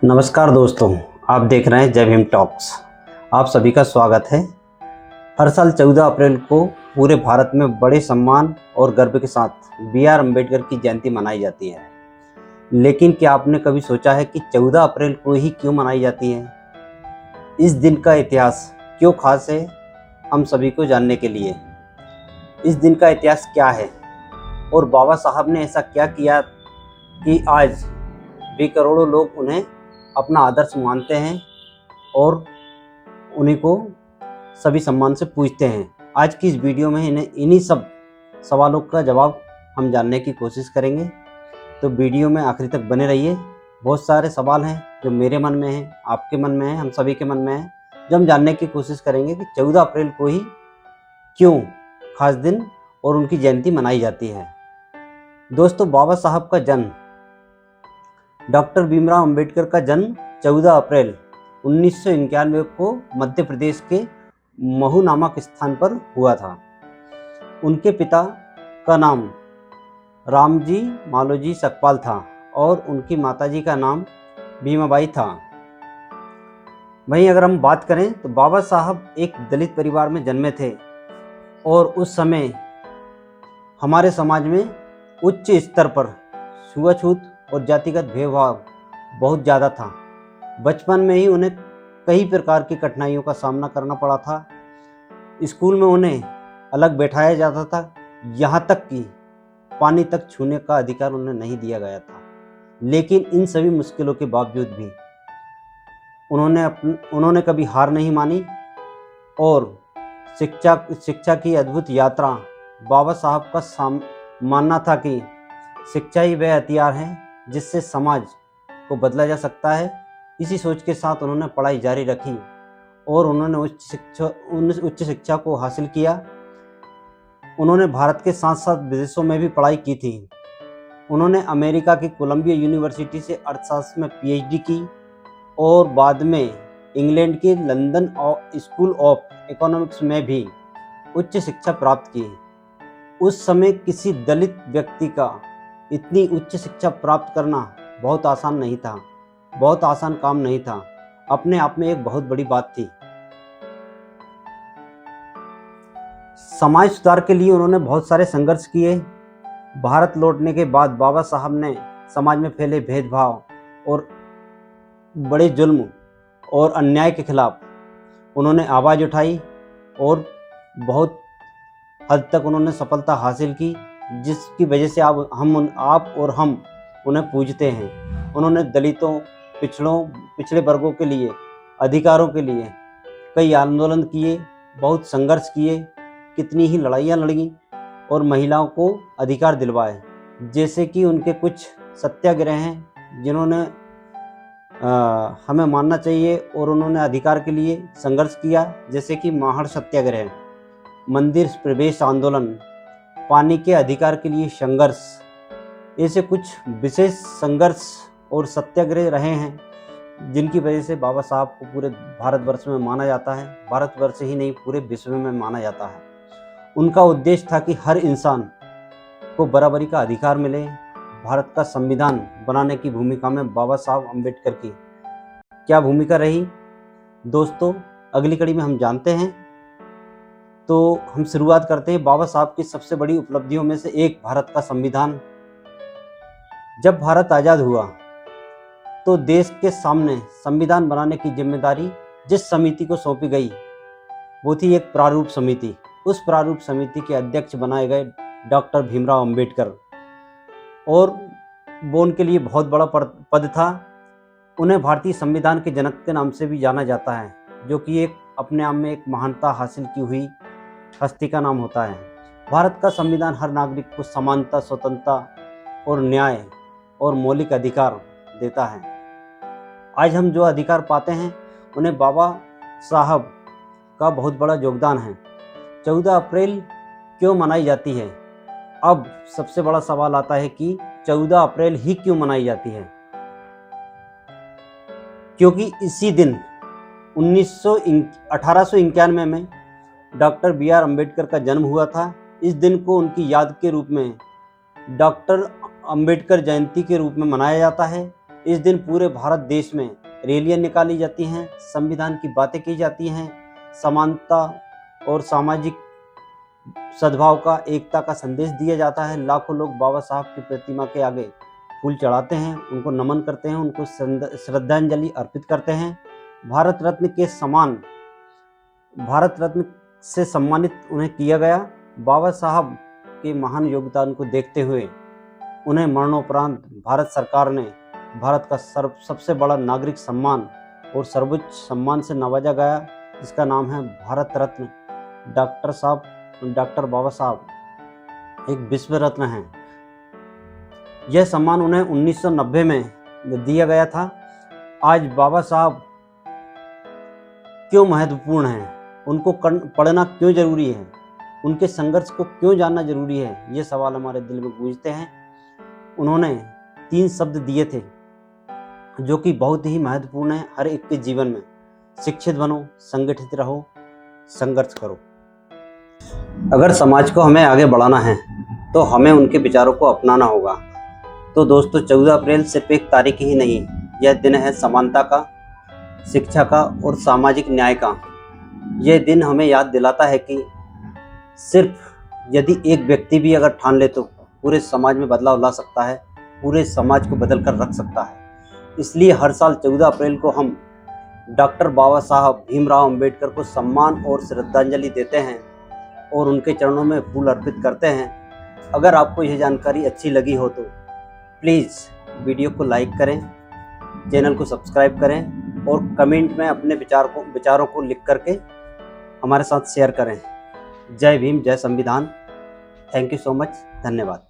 नमस्कार दोस्तों, आप देख रहे हैं जय भीम टॉक्स। आप सभी का स्वागत है। हर साल 14 अप्रैल को पूरे भारत में बड़े सम्मान और गर्व के साथ बी.आर. अम्बेडकर की जयंती मनाई जाती है। लेकिन क्या आपने कभी सोचा है कि 14 अप्रैल को ही क्यों मनाई जाती है? इस दिन का इतिहास क्यों खास है? हम सभी को जानने के लिए इस दिन का इतिहास क्या है और बाबा साहब ने ऐसा क्या किया कि आज भी करोड़ों लोग उन्हें अपना आदर्श मानते हैं और उन्हीं को सभी सम्मान से पूजते हैं। आज की इस वीडियो में इन्हीं सब सवालों का जवाब हम जानने की कोशिश करेंगे, तो वीडियो में आखिरी तक बने रहिए। बहुत सारे सवाल हैं जो मेरे मन में हैं, आपके मन में हैं, हम सभी के मन में हैं, जो हम जानने की कोशिश करेंगे कि 14 अप्रैल को ही क्यों खास दिन और उनकी जयंती मनाई जाती है। दोस्तों, बाबा साहब का जन्म, डॉक्टर भीमराव अंबेडकर का जन्म 14 अप्रैल 1991 को मध्य प्रदेश के महू नामक स्थान पर हुआ था। उनके पिता का नाम रामजी मालोजी सकपाल था और उनकी माताजी का नाम भीमाबाई था। वहीं अगर हम बात करें तो बाबा साहब एक दलित परिवार में जन्मे थे और उस समय हमारे समाज में उच्च स्तर पर छुआछूत और जातिगत भेदभाव बहुत ज़्यादा था। बचपन में ही उन्हें कई प्रकार की कठिनाइयों का सामना करना पड़ा था। स्कूल में उन्हें अलग बैठाया जाता था, यहाँ तक कि पानी तक छूने का अधिकार उन्हें नहीं दिया गया था। लेकिन इन सभी मुश्किलों के बावजूद भी उन्होंने कभी हार नहीं मानी और शिक्षा की अद्भुत यात्रा। बाबा साहब का मानना था कि शिक्षा ही वह हथियार है जिससे समाज को बदला जा सकता है। इसी सोच के साथ उन्होंने पढ़ाई जारी रखी और उन्होंने उच्च शिक्षा को हासिल किया। उन्होंने भारत के साथ साथ विदेशों में भी पढ़ाई की थी। उन्होंने अमेरिका की कोलंबिया यूनिवर्सिटी से अर्थशास्त्र में पीएचडी की और बाद में इंग्लैंड के लंदन स्कूल ऑफ इकोनॉमिक्स में भी उच्च शिक्षा प्राप्त की। उस समय किसी दलित व्यक्ति का इतनी उच्च शिक्षा प्राप्त करना बहुत आसान काम नहीं था। अपने आप में एक बहुत बड़ी बात थी। समाज सुधार के लिए उन्होंने बहुत सारे संघर्ष किए। भारत लौटने के बाद बाबा साहब ने समाज में फैले भेदभाव और बड़े जुल्म और अन्याय के खिलाफ उन्होंने आवाज़ उठाई और बहुत हद तक उन्होंने सफलता हासिल की, जिसकी वजह से आप और हम उन्हें पूजते हैं। उन्होंने दलितों, पिछड़े वर्गों के लिए, अधिकारों के लिए कई आंदोलन किए, बहुत संघर्ष किए, कितनी ही लड़ाइयाँ लड़ी और महिलाओं को अधिकार दिलवाए। जैसे कि उनके कुछ सत्याग्रह हैं जिन्होंने हमें मानना चाहिए और उन्होंने अधिकार के लिए संघर्ष किया, जैसे कि महाड़ सत्याग्रह, मंदिर प्रवेश आंदोलन, पानी के अधिकार के लिए संघर्ष। ऐसे कुछ विशेष संघर्ष और सत्याग्रह रहे हैं जिनकी वजह से बाबा साहब को पूरे भारतवर्ष में माना जाता है। भारतवर्ष ही नहीं, पूरे विश्व में माना जाता है। उनका उद्देश्य था कि हर इंसान को बराबरी का अधिकार मिले। भारत का संविधान बनाने की भूमिका में बाबा साहब अम्बेडकर की क्या भूमिका रही, दोस्तों अगली कड़ी में हम जानते हैं। तो हम शुरुआत करते हैं बाबा साहब की सबसे बड़ी उपलब्धियों में से एक, भारत का संविधान। जब भारत आज़ाद हुआ तो देश के सामने संविधान बनाने की जिम्मेदारी जिस समिति को सौंपी गई वो थी एक प्रारूप समिति। उस प्रारूप समिति के अध्यक्ष बनाए गए डॉक्टर भीमराव अंबेडकर और वो उनके लिए बहुत बड़ा पद था। उन्हें भारतीय संविधान के जनक के नाम से भी जाना जाता है, जो कि एक अपने आप में एक महानता हासिल की हुई हस्ती का नाम होता है। भारत का संविधान हर नागरिक को समानता, स्वतंत्रता और न्याय और मौलिक अधिकार देता है। आज हम जो अधिकार पाते हैं उन्हें बाबा साहब का बहुत बड़ा योगदान है। 14 अप्रैल क्यों मनाई जाती है? अब सबसे बड़ा सवाल आता है कि 14 अप्रैल ही क्यों मनाई जाती है? क्योंकि इसी दिन 1891 में डॉक्टर बी.आर. अम्बेडकर का जन्म हुआ था। इस दिन को उनकी याद के रूप में डॉक्टर अंबेडकर जयंती के रूप में मनाया जाता है। इस दिन पूरे भारत देश में रैलियां निकाली जाती हैं, संविधान की बातें की जाती हैं, समानता और सामाजिक सद्भाव का, एकता का संदेश दिया जाता है। लाखों लोग बाबा साहब की प्रतिमा के आगे फूल चढ़ाते हैं, उनको नमन करते हैं, उनको श्रद्धांजलि अर्पित करते हैं। भारत रत्न से सम्मानित उन्हें किया गया। बाबा साहब के महान योगदान को देखते हुए उन्हें मरणोपरांत भारत सरकार ने भारत का सबसे बड़ा नागरिक सम्मान और सर्वोच्च सम्मान से नवाजा गया, जिसका नाम है भारत रत्न। डॉक्टर बाबा साहब एक विश्व रत्न हैं। यह सम्मान उन्हें 1990 में दिया गया था। आज बाबा साहब क्यों महत्वपूर्ण हैं, उनको पढ़ना क्यों जरूरी है, उनके संघर्ष को क्यों जानना जरूरी है, ये सवाल हमारे दिल में गूंजते हैं। उन्होंने 3 शब्द दिए थे जो कि बहुत ही महत्वपूर्ण है हर एक के जीवन में। शिक्षित बनो, संगठित रहो, संघर्ष करो। अगर समाज को हमें आगे बढ़ाना है तो हमें उनके विचारों को अपनाना होगा। तो दोस्तों, 14 अप्रैल सिर्फ एक तारीख ही नहीं, यह दिन है समानता का, शिक्षा का और सामाजिक न्याय का। यह दिन हमें याद दिलाता है कि सिर्फ यदि एक व्यक्ति भी अगर ठान ले तो पूरे समाज में बदलाव ला सकता है, पूरे समाज को बदल कर रख सकता है। इसलिए हर साल 14 अप्रैल को हम डॉक्टर बाबा साहब भीमराव अंबेडकर को सम्मान और श्रद्धांजलि देते हैं और उनके चरणों में फूल अर्पित करते हैं। अगर आपको यह जानकारी अच्छी लगी हो तो प्लीज़ वीडियो को लाइक करें, चैनल को सब्सक्राइब करें और कमेंट में अपने विचारों को लिख करके हमारे साथ शेयर करें। जय भीम, जय संविधान। Thank you so much. धन्यवाद।